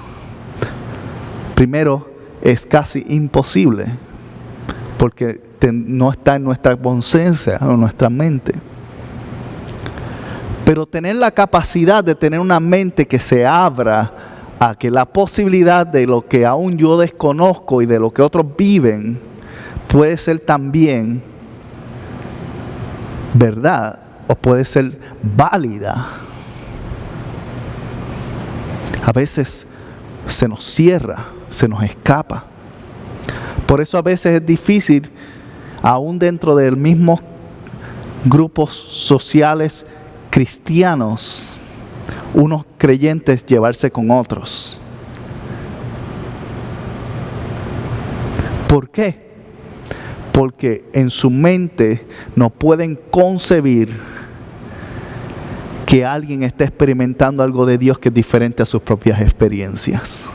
primero, es casi imposible. Porque no está en nuestra conciencia o en nuestra mente. Pero tener la capacidad de tener una mente que se abra a que la posibilidad de lo que aún yo desconozco y de lo que otros viven puede ser también verdad o puede ser válida. A veces se nos cierra, se nos escapa. Por eso a veces es difícil, aún dentro del mismo grupos sociales cristianos, unos creyentes llevarse con otros. ¿Por qué? Porque en su mente no pueden concebir que alguien esté experimentando algo de Dios que es diferente a sus propias experiencias.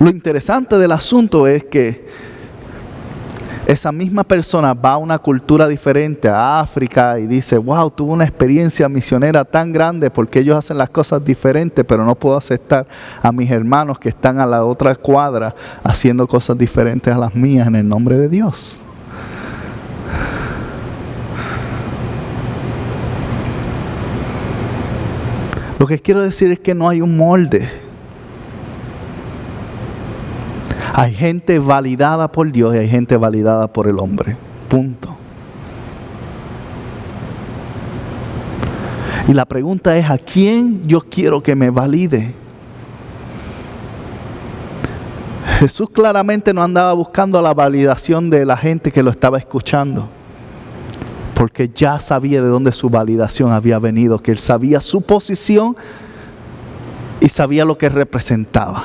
Lo interesante del asunto es que esa misma persona va a una cultura diferente, a África, y dice, wow, tuve una experiencia misionera tan grande porque ellos hacen las cosas diferentes, pero no puedo aceptar a mis hermanos que están a la otra cuadra haciendo cosas diferentes a las mías en el nombre de Dios. Lo que quiero decir es que no hay un molde. Hay gente validada por Dios y hay gente validada por el hombre. Punto. Y la pregunta es, ¿a quién yo quiero que me valide? Jesús claramente no andaba buscando la validación de la gente que lo estaba escuchando, porque ya sabía de dónde su validación había venido, que él sabía su posición y sabía lo que representaba.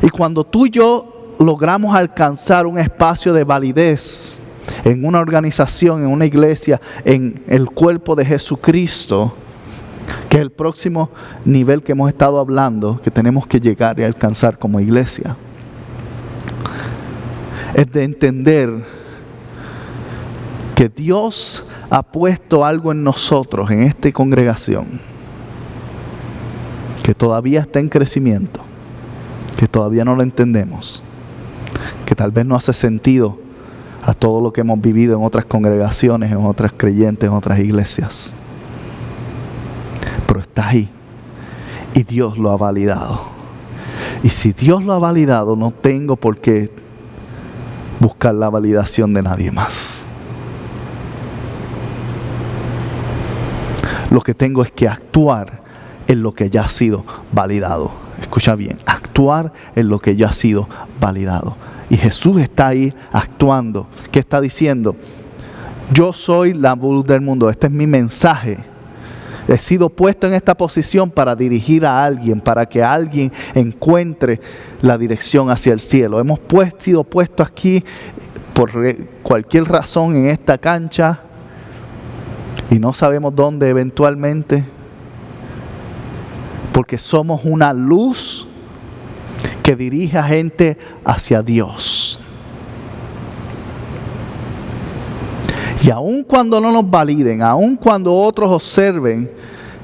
Y cuando tú y yo logramos alcanzar un espacio de validez en una organización, en una iglesia, en el cuerpo de Jesucristo, que es el próximo nivel que hemos estado hablando, que tenemos que llegar y alcanzar como iglesia, es de entender que Dios ha puesto algo en nosotros, en esta congregación, que todavía está en crecimiento, que todavía no lo entendemos, que tal vez no hace sentido a todo lo que hemos vivido en otras congregaciones, en otras creyentes, en otras iglesias. Pero está ahí y Dios lo ha validado. Y si Dios lo ha validado, no tengo por qué buscar la validación de nadie más. Lo que tengo es que actuar en lo que ya ha sido validado. Escucha bien, actuar en lo que ya ha sido validado. Y Jesús está ahí actuando. ¿Qué está diciendo? Yo soy la luz del mundo. Este es mi mensaje. He sido puesto en esta posición para dirigir a alguien, para que alguien encuentre la dirección hacia el cielo. Hemos sido puestos aquí por cualquier razón en esta cancha y no sabemos dónde eventualmente, porque somos una luz que dirige a gente hacia Dios. Y aun cuando no nos validen, aun cuando otros observen,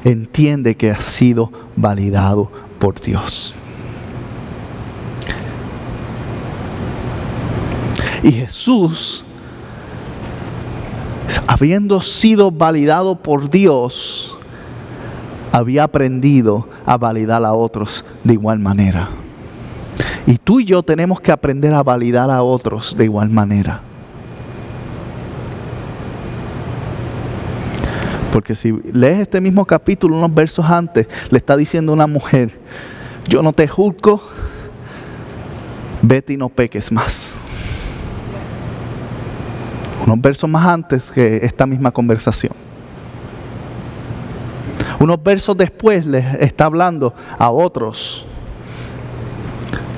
entiende que ha sido validado por Dios. Y Jesús, habiendo sido validado por Dios, había aprendido a validar a otros de igual manera. Y tú y yo tenemos que aprender a validar a otros de igual manera. Porque si lees este mismo capítulo, unos versos antes, le está diciendo a una mujer, yo no te juzgo, vete y no peques más. Unos versos más antes que esta misma conversación. Unos versos después les está hablando a otros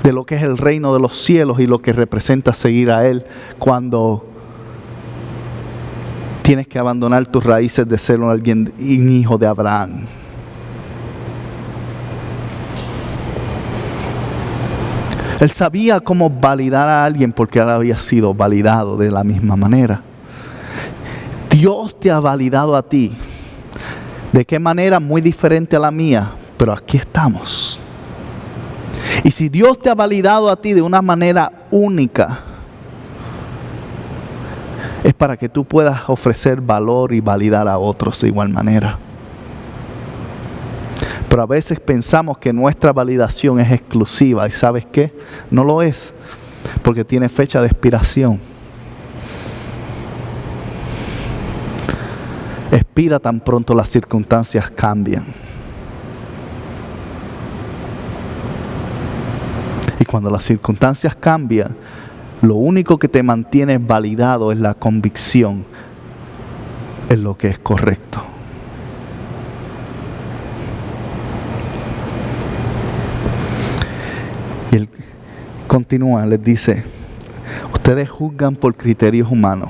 de lo que es el reino de los cielos y lo que representa seguir a Él cuando tienes que abandonar tus raíces de ser un hijo de Abraham. Él sabía cómo validar a alguien porque él había sido validado de la misma manera. Dios te ha validado a ti. ¿De qué manera? Muy diferente a la mía, pero aquí estamos. Y si Dios te ha validado a ti de una manera única, es para que tú puedas ofrecer valor y validar a otros de igual manera. Pero a veces pensamos que nuestra validación es exclusiva. ¿Y sabes qué? No lo es, porque tiene fecha de expiración. Expira tan pronto las circunstancias cambian. Y cuando las circunstancias cambian, lo único que te mantiene validado es la convicción en lo que es correcto. continúa, les dice, ustedes juzgan por criterios humanos.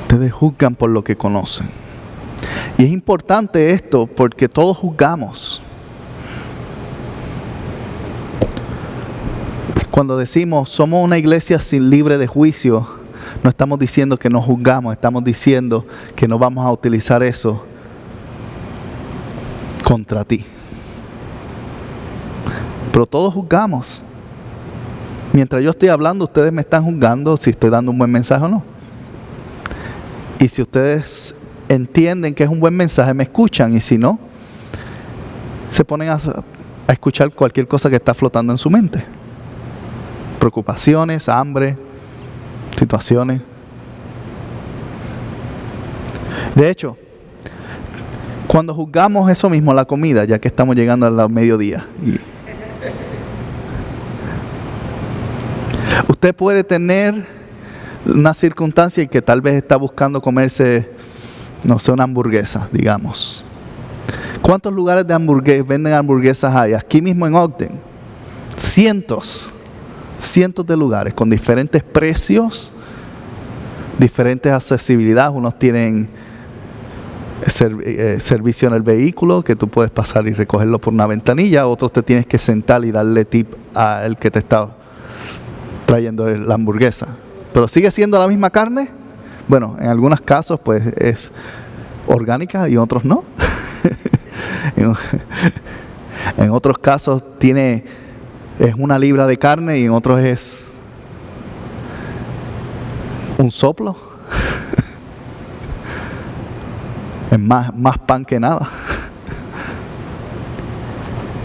Ustedes juzgan por lo que conocen. Y es importante esto porque todos juzgamos. Cuando decimos somos una iglesia sin libre de juicio, no estamos diciendo que no juzgamos, estamos diciendo que no vamos a utilizar eso contra ti. Pero todos juzgamos. Mientras yo estoy hablando, ustedes me están juzgando si estoy dando un buen mensaje o no. Y si ustedes entienden que es un buen mensaje, me escuchan. Y si no, se ponen a escuchar cualquier cosa que está flotando en su mente. Preocupaciones, hambre, situaciones. De hecho, cuando juzgamos eso mismo, la comida, ya que estamos llegando al mediodía, usted puede tener una circunstancia en que tal vez está buscando comerse, no sé, una hamburguesa, digamos. ¿Cuántos lugares de venden hamburguesas hay? Aquí mismo en Ogden. Cientos de lugares con diferentes precios, diferentes accesibilidades. Unos tienen servicio en el vehículo, que tú puedes pasar y recogerlo por una ventanilla. Otros te tienes que sentar y darle tip al que te está trayendo la hamburguesa. Pero sigue siendo la misma carne. Bueno, en algunos casos pues es orgánica y en otros no. En otros casos es una libra de carne y en otros es un soplo. Es más pan que nada.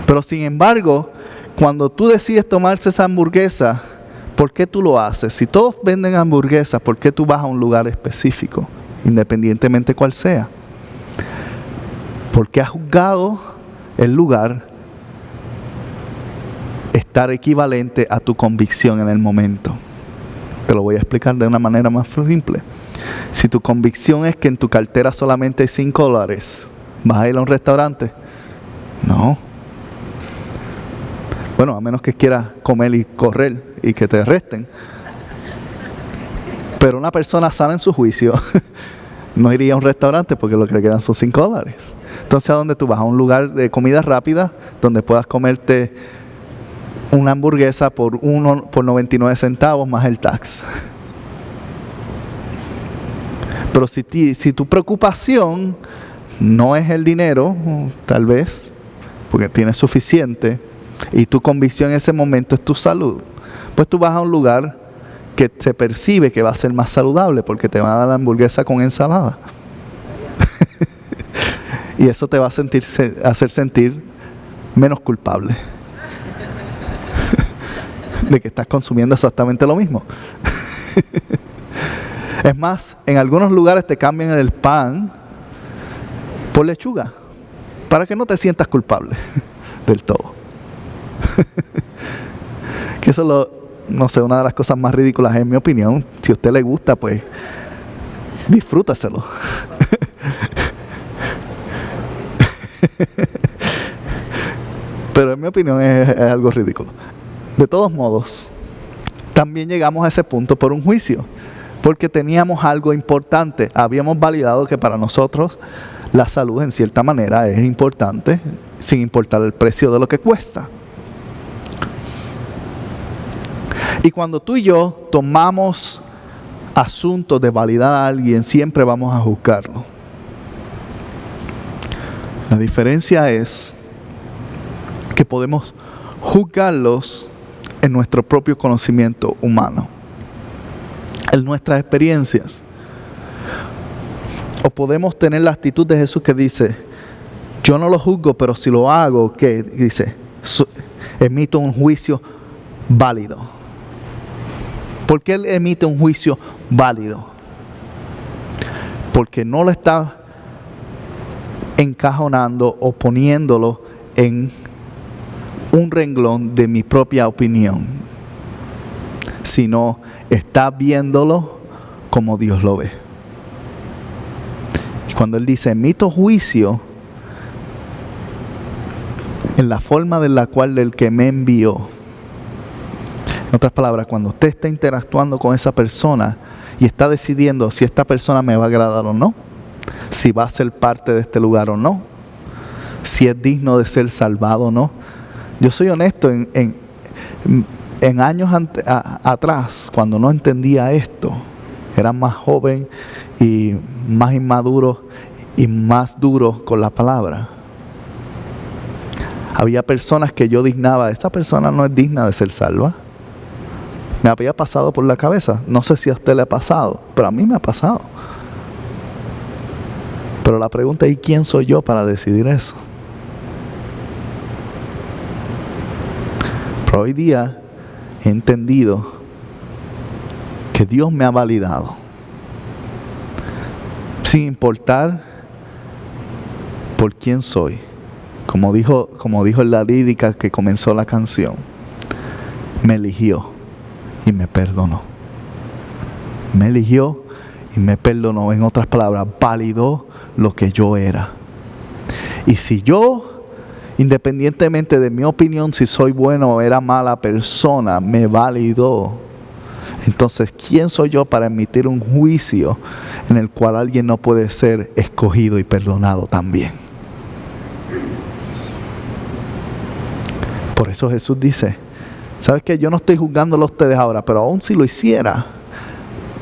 Pero sin embargo, cuando tú decides tomarse esa hamburguesa, ¿por qué tú lo haces? Si todos venden hamburguesas, ¿por qué tú vas a un lugar específico, independientemente cuál sea? Porque has juzgado el lugar estar equivalente a tu convicción en el momento. Te lo voy a explicar de una manera más simple. Si tu convicción es que en tu cartera solamente hay $5, ¿vas a ir a un restaurante? No. Bueno, a menos que quieras comer y correr y que te arresten. Pero una persona sana en su juicio no iría a un restaurante porque lo que le quedan son $5. Entonces, ¿a dónde tú vas? A un lugar de comida rápida donde puedas comerte una hamburguesa por 99 centavos más el tax. Pero si tu preocupación no es el dinero, tal vez, porque tienes suficiente, y tu convicción en ese momento es tu salud, pues tú vas a un lugar que se percibe que va a ser más saludable porque te van a dar la hamburguesa con ensalada. Y eso te va a hacer sentir menos culpable de que estás consumiendo exactamente lo mismo. Es más, en algunos lugares te cambian el pan por lechuga para que no te sientas culpable del todo. Que eso es no sé, una de las cosas más ridículas en mi opinión. Si a usted le gusta, pues disfrútaselo. Pero en mi opinión es algo ridículo. De todos modos, también llegamos a ese punto por un juicio, porque teníamos algo importante. Habíamos validado que para nosotros la salud en cierta manera es importante, sin importar el precio de lo que cuesta. Y cuando tú y yo tomamos asuntos de validar a alguien, siempre vamos a juzgarlo. La diferencia es que podemos juzgarlos en nuestro propio conocimiento humano, en nuestras experiencias. O podemos tener la actitud de Jesús que dice, yo no lo juzgo, pero si lo hago, ¿qué? Dice, emito un juicio válido. ¿Por qué él emite un juicio válido? Porque no lo está encajonando o poniéndolo en un renglón de mi propia opinión, sino está viéndolo como Dios lo ve. Y cuando él dice emito juicio, en la forma de la cual el que me envió, En otras palabras, cuando usted está interactuando con esa persona y está decidiendo si esta persona me va a agradar o no, si va a ser parte de este lugar o no, si es digno de ser salvado o no. Yo soy honesto, en años atrás, cuando no entendía esto, era más joven y más inmaduro y más duro con la palabra. Había personas que yo dignaba, esta persona no es digna de ser salva. Me había pasado por la cabeza. No sé si a usted le ha pasado, pero a mí me ha pasado. Pero la pregunta es, ¿y quién soy yo para decidir eso? Pero hoy día he entendido que Dios me ha validado. Sin importar por quién soy. Como dijo en la lírica que comenzó la canción, me eligió y me perdonó. Me eligió y me perdonó. En otras palabras, validó lo que yo era. Y si yo, independientemente de mi opinión, si soy bueno o era mala persona, me validó, entonces, ¿quién soy yo para emitir un juicio en el cual alguien no puede ser escogido y perdonado también? Por eso Jesús dice, ¿sabes qué? Yo no estoy juzgándolo a ustedes ahora, pero aún si lo hiciera,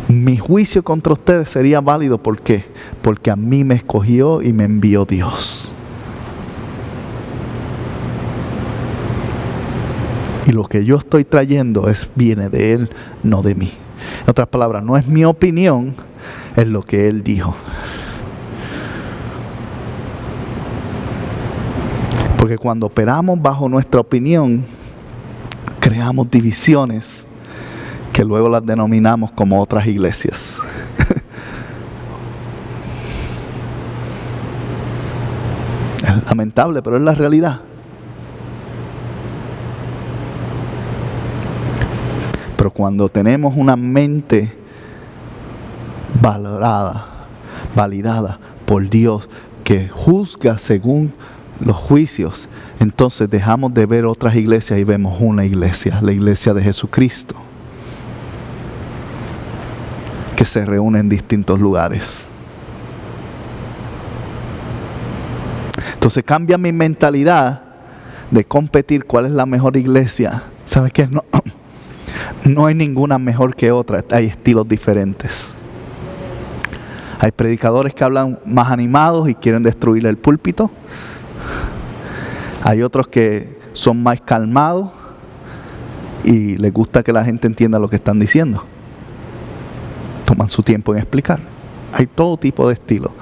mi juicio contra ustedes sería válido. ¿Por qué? Porque a mí me escogió y me envió Dios. Y lo que yo estoy trayendo viene de Él, no de mí. En otras palabras, no es mi opinión, es lo que Él dijo. Porque cuando operamos bajo nuestra opinión, creamos divisiones que luego las denominamos como otras iglesias. Es lamentable, pero es la realidad. Pero cuando tenemos una mente validada por Dios, que juzga según los juicios, entonces dejamos de ver otras iglesias y vemos una iglesia, la iglesia de Jesucristo, que se reúne en distintos lugares. Entonces cambia mi mentalidad de competir cuál es la mejor iglesia. ¿Sabes qué? No hay ninguna mejor que otra, hay estilos diferentes. Hay predicadores que hablan más animados y quieren destruir el púlpito. Hay otros que son más calmados y les gusta que la gente entienda lo que están diciendo. Toman su tiempo en explicar. Hay todo tipo de estilos.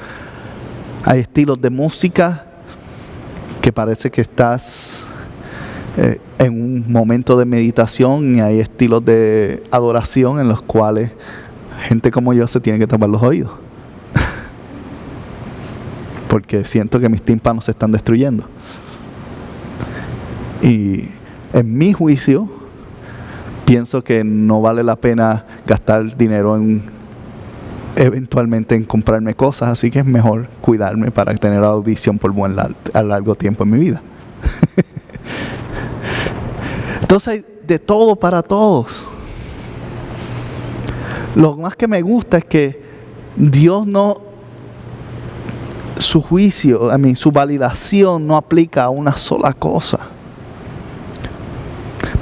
Hay estilos de música que parece que estás en un momento de meditación, y hay estilos de adoración en los cuales gente como yo se tiene que tapar los oídos. Porque siento que mis tímpanos se están destruyendo. Y en mi juicio, pienso que no vale la pena gastar dinero eventualmente en comprarme cosas, así que es mejor cuidarme para tener audición por a largo tiempo en mi vida. Entonces hay de todo para todos. Lo más que me gusta es que Dios su juicio, su validación no aplica a una sola cosa.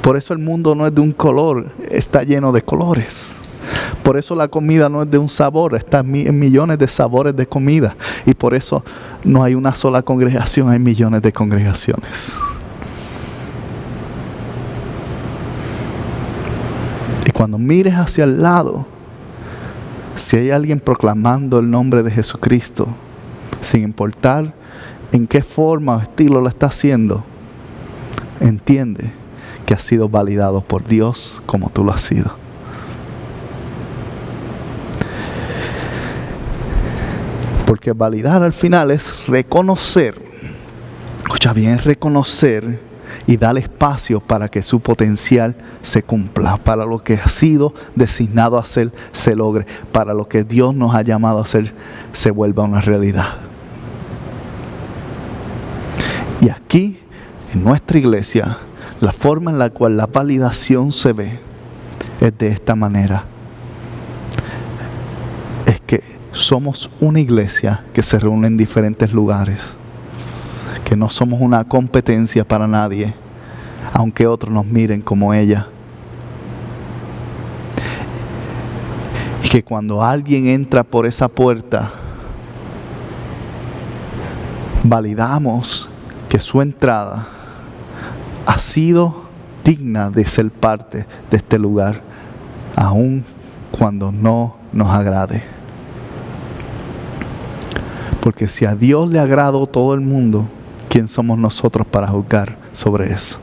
Por eso el mundo no es de un color, está lleno de colores. Por eso la comida no es de un sabor, está en millones de sabores de comida. Y por eso no hay una sola congregación, hay millones de congregaciones. Y cuando mires hacia el lado, si hay alguien proclamando el nombre de Jesucristo, sin importar en qué forma o estilo lo está haciendo, entiende que ha sido validado por Dios como tú lo has sido. Porque validar al final es reconocer, escucha bien, es reconocer y dar espacio para que su potencial se cumpla, para lo que ha sido designado a hacer se logre, para lo que Dios nos ha llamado a hacer se vuelva una realidad. Y aquí, en nuestra iglesia, la forma en la cual la validación se ve es de esta manera. Es que somos una iglesia que se reúne en diferentes lugares. Que no somos una competencia para nadie, aunque otros nos miren como ella. Y que cuando alguien entra por esa puerta, validamos que su entrada ha sido digna de ser parte de este lugar, aun cuando no nos agrade. Porque si a Dios le agradó todo el mundo, ¿quién somos nosotros para juzgar sobre eso?